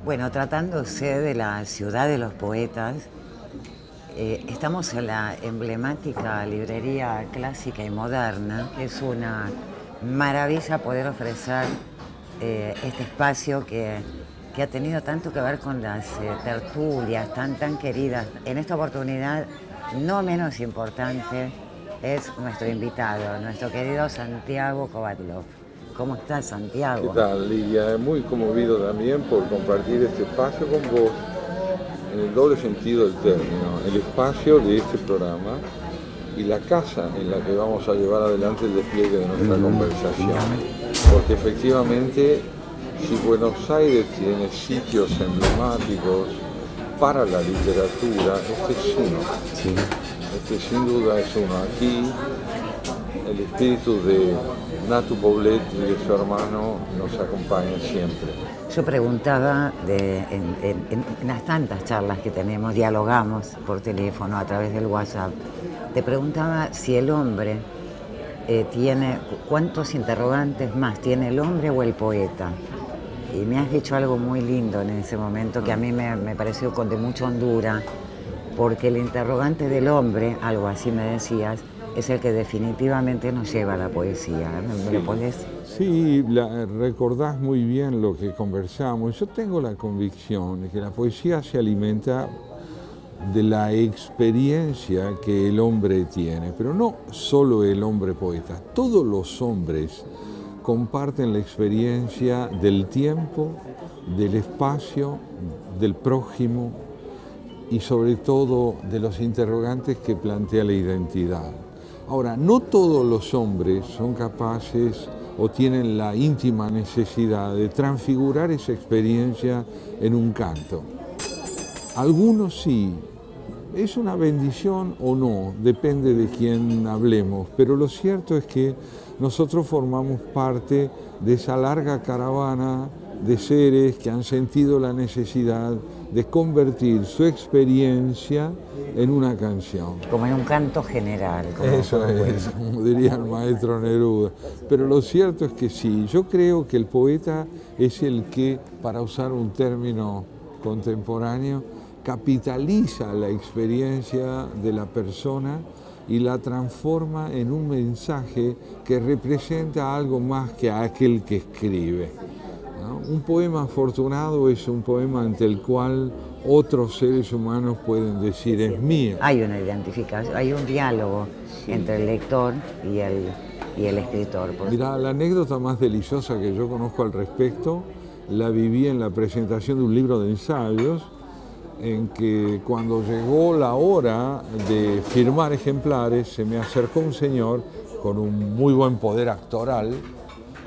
Bueno, tratándose de la ciudad de los poetas, estamos en la emblemática librería clásica y moderna. Es una maravilla poder ofrecer este espacio que ha tenido tanto que ver con las tertulias tan queridas. En esta oportunidad, no menos importante, es nuestro invitado, nuestro querido Santiago Kovatlov. ¿Cómo estás, Santiago? ¿Qué tal, Lidia? Muy conmovido también por compartir este espacio con vos, en el doble sentido del término, el espacio de este programa y la casa en la que vamos a llevar adelante el despliegue de nuestra conversación. Porque efectivamente, si Buenos Aires tiene sitios emblemáticos para la literatura, este es uno. Sí. Este sin duda es uno. Aquí el espíritu de Natu Poblet y de su hermano nos acompaña siempre. Yo preguntaba, en las tantas charlas que tenemos, dialogamos por teléfono, a través del WhatsApp, te preguntaba si el hombre tiene, ¿cuántos interrogantes más tiene el hombre o el poeta? Y me has dicho algo muy lindo en ese momento que a mí me pareció de mucha hondura, porque el interrogante del hombre, algo así me decías, es el que definitivamente nos lleva a la poesía. ¿Me lo podés? Sí, recordás muy bien lo que conversamos. Yo tengo la convicción de que la poesía se alimenta de la experiencia que el hombre tiene, pero no solo el hombre poeta, todos los hombres comparten la experiencia del tiempo, del espacio, del prójimo y sobre todo de los interrogantes que plantea la identidad. Ahora, no todos los hombres son capaces o tienen la íntima necesidad de transfigurar esa experiencia en un canto. Algunos sí. Es una bendición o no, depende de quién hablemos, pero lo cierto es que nosotros formamos parte de esa larga caravana de seres que han sentido la necesidad de convertir su experiencia en una canción. Como en un canto general. Eso es, como diría el maestro Neruda. Pero lo cierto es que sí, yo creo que el poeta es el que, para usar un término contemporáneo, capitaliza la experiencia de la persona y la transforma en un mensaje que representa algo más que aquel que escribe, ¿no? Un poema afortunado es un poema ante el cual otros seres humanos pueden decir es mío. Hay una identificación, hay un diálogo entre el lector y el escritor. Mirá, la anécdota más deliciosa que yo conozco al respecto la viví en la presentación de un libro de ensayos, en que cuando llegó la hora de firmar ejemplares se me acercó un señor con un muy buen poder actoral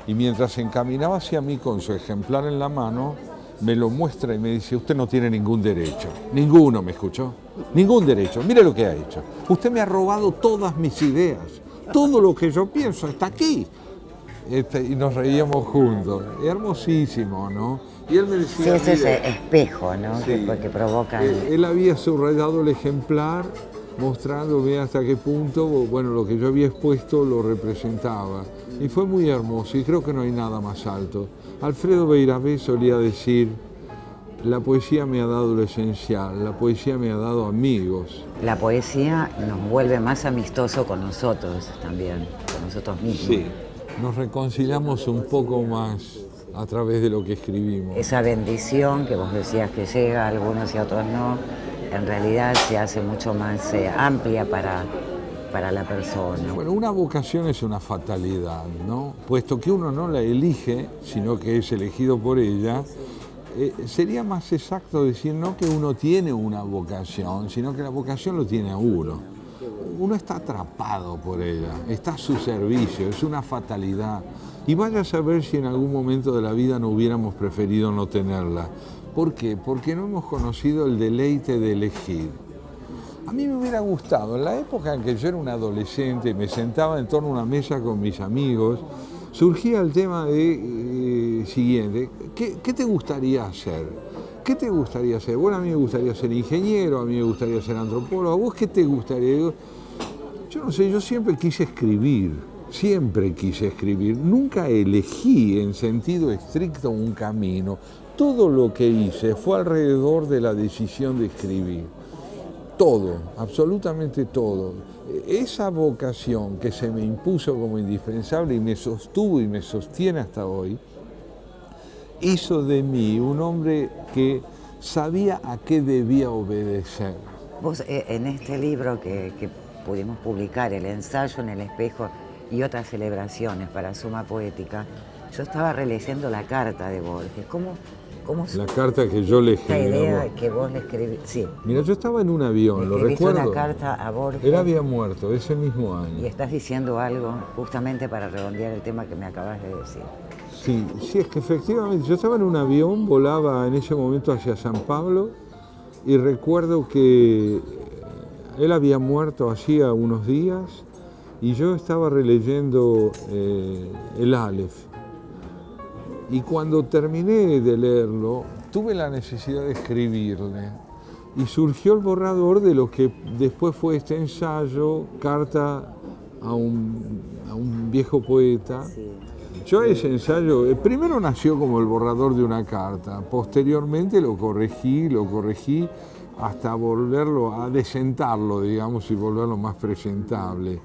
y mientras se encaminaba hacia mí con su ejemplar en la mano me lo muestra y me dice: usted no tiene ningún derecho. Ninguno, ¿me escuchó? Ningún derecho. Mire lo que ha hecho. Usted me ha robado todas mis ideas. Todo lo que yo pienso está aquí. Y nos reíamos juntos. Hermosísimo, ¿no? Y él me decía... Sí, ese espejo, ¿no? Sí, que provoca... Él había subrayado el ejemplar, mostrándome hasta qué punto, bueno, lo que yo había expuesto lo representaba. Y fue muy hermoso, y creo que no hay nada más alto. Alfredo Beiravés solía decir: la poesía me ha dado lo esencial, la poesía me ha dado amigos. La poesía nos vuelve más amistosos con nosotros también, con nosotros mismos. Sí, nos reconciliamos un poco más a través de lo que escribimos. Esa bendición que vos decías que llega a algunos y a otros no, en realidad se hace mucho más amplia para la persona. Bueno, una vocación es una fatalidad, ¿no? Puesto que uno no la elige, sino que es elegido por ella, sería más exacto decir no que uno tiene una vocación, sino que la vocación lo tiene a uno. Uno está atrapado por ella, está a su servicio, es una fatalidad. Y vaya a saber si en algún momento de la vida no hubiéramos preferido no tenerla. ¿Por qué? Porque no hemos conocido el deleite de elegir. A mí me hubiera gustado, en la época en que yo era un adolescente, me sentaba en torno a una mesa con mis amigos, surgía el tema de siguiente: ¿qué te gustaría hacer? ¿Qué te gustaría hacer? Bueno, a mí me gustaría ser ingeniero, a mí me gustaría ser antropólogo. ¿A vos qué te gustaría? Yo no sé, yo siempre quise escribir. Nunca elegí en sentido estricto un camino. todo lo que hice fue alrededor de la decisión de escribir. Todo, absolutamente todo. Esa vocación que se me impuso como indispensable y me sostuvo y me sostiene hasta hoy, hizo de mí un hombre que sabía a qué debía obedecer. Vos en este libro que pudimos publicar, El ensayo en el espejo y otras celebraciones para Suma Poética, yo estaba releyendo la carta de Borges. ¿Cómo la carta que yo le escribí esta idea a Borges? que vos le escribí? Sí. Mira, yo estaba en un avión, lo recuerdo. Una carta a Borges. Él había muerto ese mismo año. Y estás diciendo algo justamente para redondear el tema que me acabas de decir. Sí, es que efectivamente, yo estaba en un avión, volaba en ese momento hacia San Pablo y recuerdo que él había muerto hacía unos días y yo estaba releyendo el Aleph. Y cuando terminé de leerlo, tuve la necesidad de escribirle y surgió el borrador de lo que después fue este ensayo, Carta a un viejo poeta. Sí. Yo ese ensayo, primero nació como el borrador de una carta, posteriormente lo corregí hasta volverlo a decentarlo, digamos, y volverlo más presentable.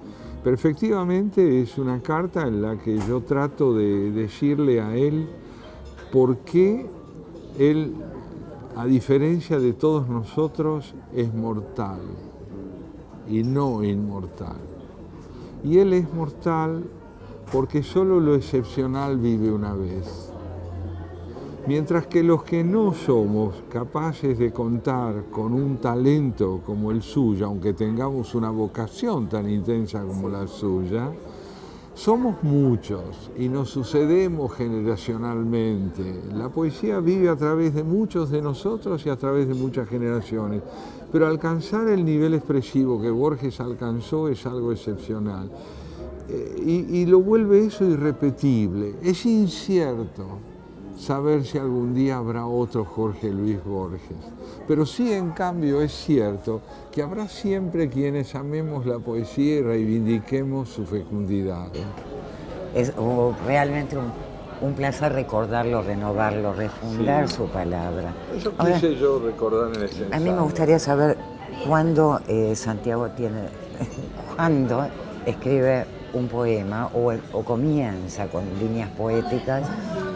Pero efectivamente es una carta en la que yo trato de decirle a él por qué él, a diferencia de todos nosotros, es mortal y no inmortal. Y él es mortal porque solo lo excepcional vive una vez. Mientras que los que no somos capaces de contar con un talento como el suyo, aunque tengamos una vocación tan intensa como la suya, somos muchos y nos sucedemos generacionalmente. La poesía vive a través de muchos de nosotros y a través de muchas generaciones, pero alcanzar el nivel expresivo que Borges alcanzó es algo excepcional. Y lo vuelve eso irrepetible. Es incierto saber si algún día habrá otro Jorge Luis Borges, pero sí, en cambio, es cierto que habrá siempre quienes amemos la poesía y reivindiquemos su fecundidad. Es realmente un placer recordarlo, renovarlo, refundar su palabra. Eso Ahora, quise yo recordar en este ensayo. a mí me gustaría saber cuándo Santiago cuándo escribe un poema o comienza con líneas poéticas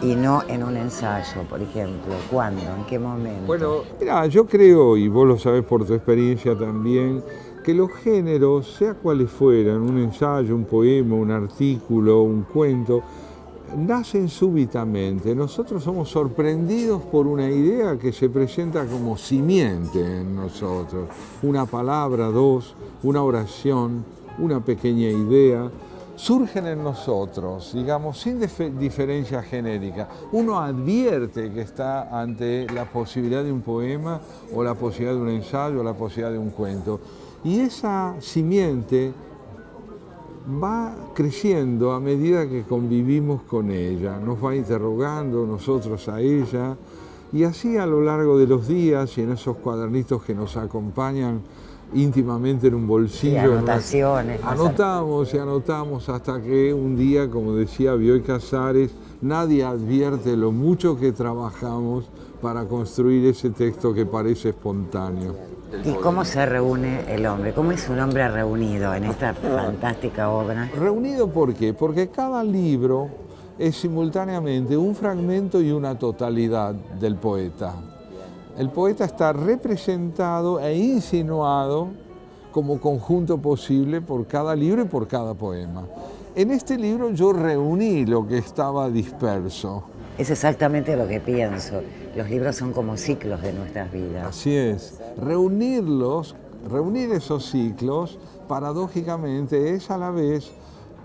y no en un ensayo, por ejemplo. ¿Cuándo? ¿En qué momento? Bueno, mira, yo creo, y vos lo sabés por tu experiencia también, que los géneros, sea cuales fueran, un ensayo, un poema, un artículo, un cuento, nacen súbitamente. Nosotros somos sorprendidos por una idea que se presenta como simiente en nosotros. Una palabra, dos, una oración, una pequeña idea, surgen en nosotros, digamos, sin diferencia genérica. Uno advierte que está ante la posibilidad de un poema o la posibilidad de un ensayo o la posibilidad de un cuento. Y esa simiente va creciendo a medida que convivimos con ella, nos va interrogando nosotros a ella, y así a lo largo de los días y en esos cuadernitos que nos acompañan íntimamente en un bolsillo. Sí, anotaciones. Anotamos y anotamos hasta que un día, como decía Bioy Casares, nadie advierte lo mucho que trabajamos para construir ese texto que parece espontáneo. ¿Y cómo se reúne el hombre? ¿Cómo es un hombre reunido en esta fantástica obra? ¿Reunido por qué? Porque cada libro es simultáneamente un fragmento y una totalidad del poeta. El poeta está representado e insinuado como conjunto posible por cada libro y por cada poema. En este libro yo reuní lo que estaba disperso. Es exactamente lo que pienso. Los libros son como ciclos de nuestras vidas. Así es. Reunir esos ciclos, paradójicamente, es a la vez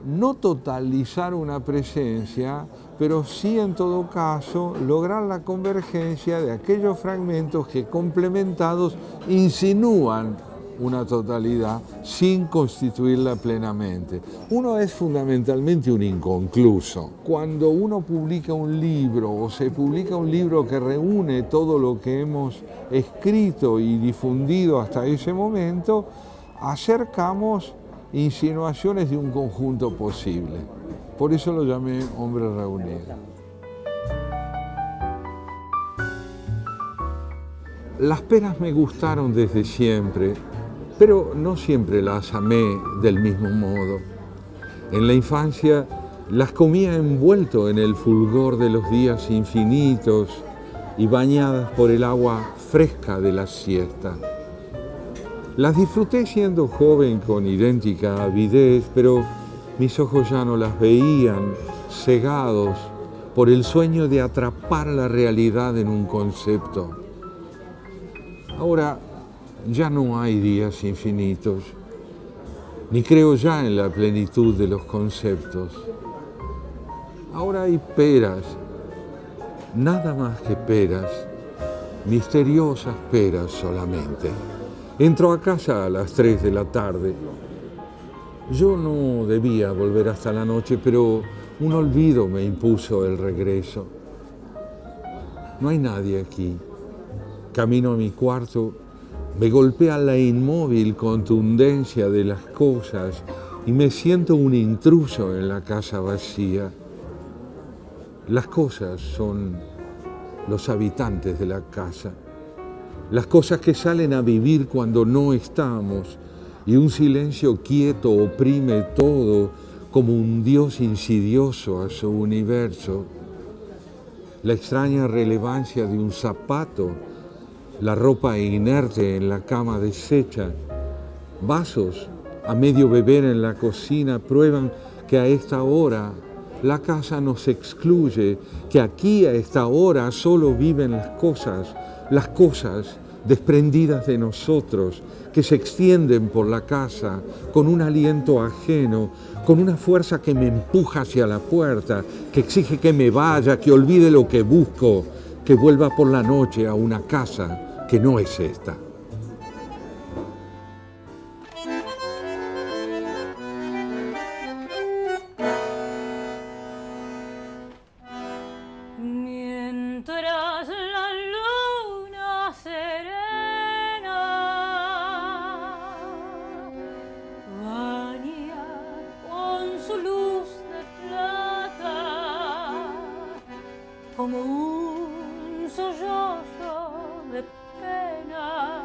no totalizar una presencia, pero sí en todo caso lograr la convergencia de aquellos fragmentos que complementados insinúan una totalidad sin constituirla plenamente. Uno es fundamentalmente un inconcluso. Cuando uno publica un libro o se publica un libro que reúne todo lo que hemos escrito y difundido hasta ese momento, acercamos insinuaciones de un conjunto posible. Por eso lo llamé Hombre Reunido. Las peras me gustaron desde siempre, pero no siempre las amé del mismo modo. En la infancia las comía envuelto en el fulgor de los días infinitos y bañadas por el agua fresca de la siesta. Las disfruté siendo joven con idéntica avidez, pero mis ojos ya no las veían, cegados por el sueño de atrapar la realidad en un concepto. Ahora ya no hay días infinitos, ni creo ya en la plenitud de los conceptos. Ahora hay peras, nada más que peras, misteriosas peras solamente. Entro a casa a las 3 de la tarde. Yo no debía volver hasta la noche, pero un olvido me impuso el regreso. No hay nadie aquí. Camino a mi cuarto, me golpea la inmóvil contundencia de las cosas y me siento un intruso en la casa vacía. Las cosas son los habitantes de la casa. Las cosas que salen a vivir cuando no estamos y un silencio quieto oprime todo como un Dios insidioso a su universo. La extraña relevancia de un zapato, la ropa inerte en la cama deshecha, vasos a medio beber en la cocina prueban que a esta hora la casa nos excluye, que aquí a esta hora solo viven las cosas desprendidas de nosotros, que se extienden por la casa con un aliento ajeno, con una fuerza que me empuja hacia la puerta, que exige que me vaya, que olvide lo que busco, que vuelva por la noche a una casa que no es esta. Mientras la luna serena baña con su luz de plata como un sollozo de pena,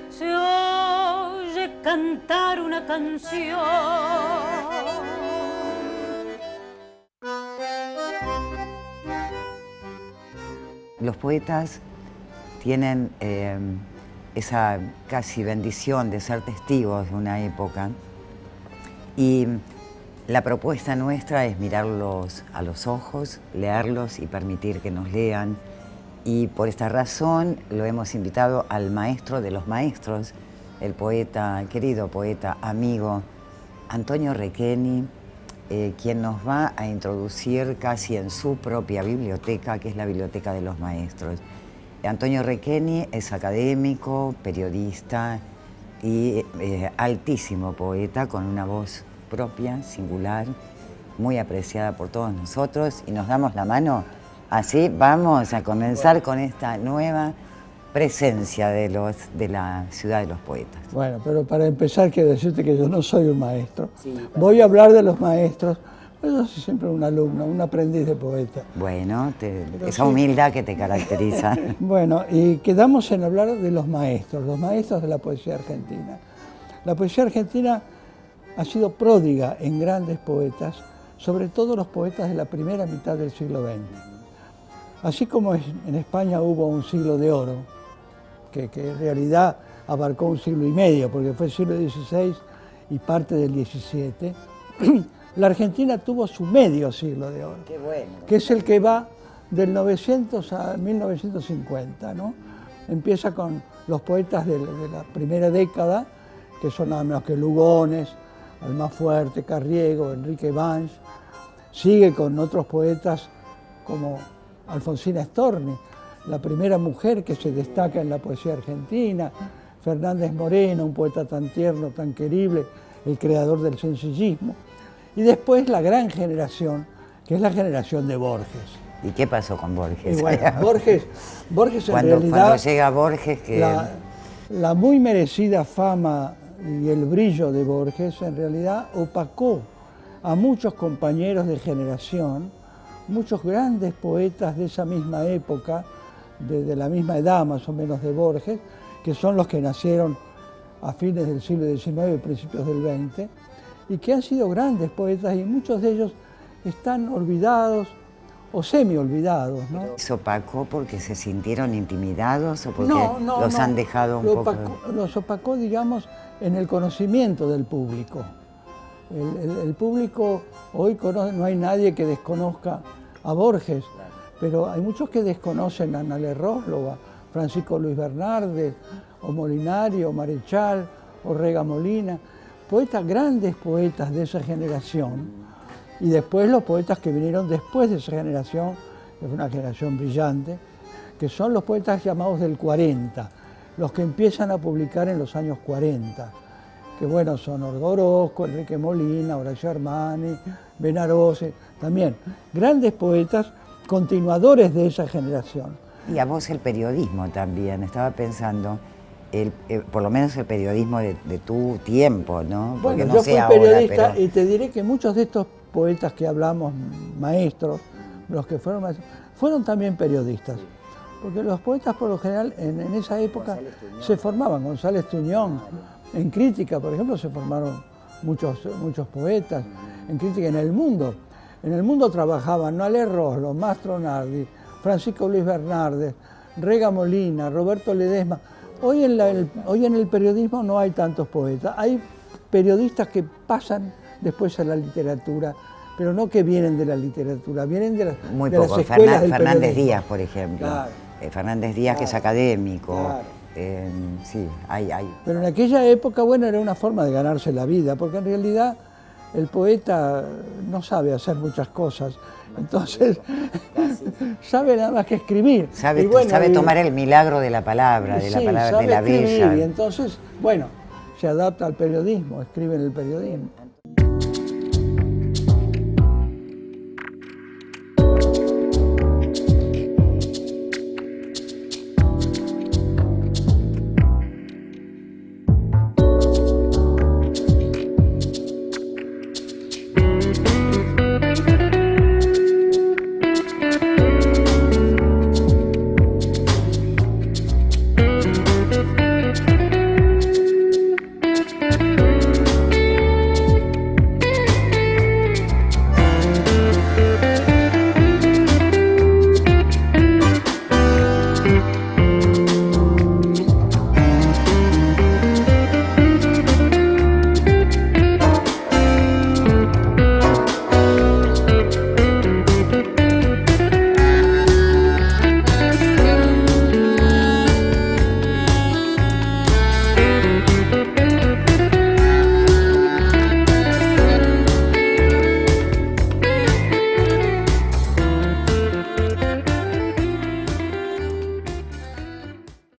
se oye cantar una canción. Los poetas tienen esa casi bendición de ser testigos de una época y la propuesta nuestra es mirarlos a los ojos, leerlos y permitir que nos lean, y por esta razón lo hemos invitado al maestro de los maestros, el poeta, querido poeta, amigo Antonio Requeni, quien nos va a introducir casi en su propia biblioteca, que es la Biblioteca de los Maestros. Antonio Requeni es académico, periodista y altísimo poeta, con una voz propia, singular, muy apreciada por todos nosotros, y nos damos la mano. Así vamos a comenzar con esta nueva presencia de la ciudad de los poetas. Bueno, pero para empezar quiero decirte que yo no soy un maestro. Sí. Voy a hablar de los maestros. Yo soy siempre un alumno, un aprendiz de poeta. Bueno, esa humildad que te caracteriza. Bueno, y quedamos en hablar de los maestros de la poesía argentina. La poesía argentina ha sido pródiga en grandes poetas, sobre todo los poetas de la primera mitad del siglo XX. Así como en España hubo un siglo de oro, que en realidad abarcó un siglo y medio, porque fue el siglo XVI y parte del XVII, la Argentina tuvo su medio siglo de oro, Qué bueno. que es el que va del 900 a 1950, ¿no? Empieza con los poetas de la primera década, que son nada menos que Lugones, Almafuerte, Carriego, Enrique Banch. Sigue con otros poetas como Alfonsina Storni, la primera mujer que se destaca en la poesía argentina, Fernández Moreno, un poeta tan tierno, tan querible, el creador del sencillismo. Y después la gran generación, que es la generación de Borges. ¿Y qué pasó con Borges? Y bueno, Borges en realidad, cuando llega Borges, que... la muy merecida fama y el brillo de Borges en realidad opacó a muchos compañeros de generación, muchos grandes poetas de esa misma época, de la misma edad más o menos de Borges, que son los que nacieron a fines del siglo XIX y principios del XX, y que han sido grandes poetas y muchos de ellos están olvidados o semi-olvidados, ¿no? ¿Se opacó porque se sintieron intimidados o porque No, los han dejado un poco? Los opacó, digamos, en el conocimiento del público. El público hoy no hay nadie que desconozca a Borges, pero hay muchos que desconocen a Ana Lerroslova, Francisco Luis Bernardes, o Molinari, o Marechal, o Rega Molina, poetas, grandes poetas de esa generación, y después los poetas que vinieron después de esa generación, que fue una generación brillante, que son los poetas llamados del 40, los que empiezan a publicar en los años 40, que bueno, son Olga Orozco, Enrique Molina, Horacio Armani, Benarose, también grandes poetas continuadores de esa generación. Y a vos el periodismo también, estaba pensando, por lo menos el periodismo de tu tiempo, ¿no? Porque Bueno, no yo sé fui ahora, periodista pero... y te diré que muchos de estos poetas que hablamos, maestros, los que fueron maestros, fueron también periodistas. Porque los poetas por lo general en esa época se formaban, González Tuñón, en crítica, por ejemplo, se formaron muchos poetas, en crítica en el mundo. En el mundo trabajaban Noalé Roslo, Mastro Nardi, Francisco Luis Bernardes, Rega Molina, Roberto Ledesma. Hoy en el periodismo no hay tantos poetas, hay periodistas que pasan después a la literatura, pero no que vienen de la literatura, vienen de las escuelas del Fernández periodismo. Díaz, por ejemplo. Claro. Fernández Díaz, que es académico. Claro. Sí, hay. Pero en aquella época, bueno, era una forma de ganarse la vida, porque en realidad el poeta no sabe hacer muchas cosas, entonces sabe nada más que escribir. Sabe, Y bueno, sabe tomar el milagro de la palabra, de la palabra, sabe de la escribir, bella. y entonces, bueno, se adapta al periodismo, escribe en el periodismo.